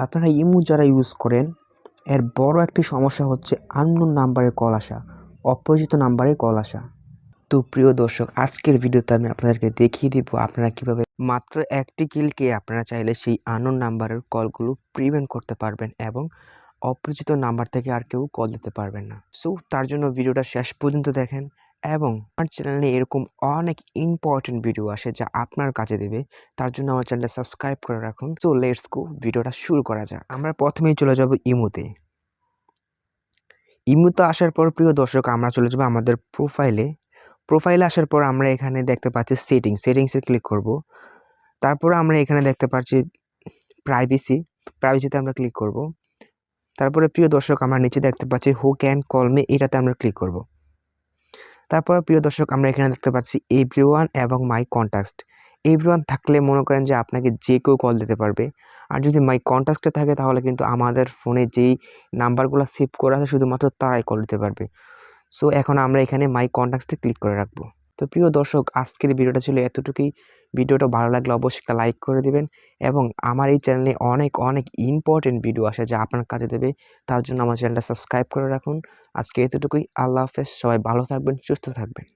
আপনারা ইমো যারা ইউজ করেন এর বড় একটি সমস্যা হচ্ছে আননোন নাম্বারে কল আসা, অপরিচিত নাম্বারে কল আসা। তো প্রিয় দর্শক, আজকের ভিডিওতে আমি আপনাদেরকে দেখিয়ে দিব আপনারা কিভাবে মাত্র একটি ক্লিকে আপনারা চাইলে সেই আননোন নাম্বারের কলগুলো প্রিভেন্ট করতে পারবেন এবং অপরিচিত নাম্বার থেকে আর কেউ কল দিতে পারবেন না। সো তার জন্য ভিডিওটা শেষ পর্যন্ত দেখেন এবং আমার চ্যানেলে এরকম অনেক ইম্পর্টেন্ট ভিডিও আসে যা আপনার কাজে দেবে। তার জন্য আমার চ্যানেলটা সাবস্ক্রাইব করে রাখুন। সো লেটস গো, ভিডিওটা শুরু করা যাক। আমরা প্রথমেই চলে যাব ইমোতে। ইমোতে আসার পর প্রিয় দর্শক আমরা চলে যাব আমাদের প্রোফাইলে আসার পর আমরা এখানে দেখতে পাচ্ছি সেটিংসে ক্লিক করব। তারপরে আমরা এখানে দেখতে পাচ্ছি প্রাইভেসিতে আমরা ক্লিক করব। তারপরে প্রিয় দর্শক আমরা নিচে দেখতে পাচ্ছি হু ক্যান কল মি, এটাতে আমরা ক্লিক করব। তারপর প্রিয় দর্শক আমরা এখানে দেখতে পাচ্ছি এভরিওয়ান এবং মাই কন্ট্যাক্ট। এভরিওয়ান থাকলে মনে করেন যে আপনাকে যে কেউ কল দিতে পারবে, আর যদি মাই কন্ট্যাক্টে থাকে তাহলে কিন্তু আমাদের ফোনে যেই নাম্বারগুলো সেভ করা আছে শুধুমাত্র তারাই কল দিতে পারবে। সো এখন আমরা এখানে মাই কন্ট্যাক্টসে ক্লিক করে রাখবো। তো প্রিয় দর্শক, আজকের ভিডিওটা ছিল এতটুকুই। ভিডিওটা ভালো লাগলে অবশ্যই একটা লাইক করে দিবেন এবং আমার এই চ্যানেলে অনেক অনেক ইম্পর্টেন্ট ভিডিও আসে যা আপনার কাজে দেবে। তার জন্য আমার চ্যানেলটা সাবস্ক্রাইব করে রাখুন। আজকে এতটুকুই। আল্লাহ হাফেজ। সবাই ভালো থাকবেন, সুস্থ থাকবেন।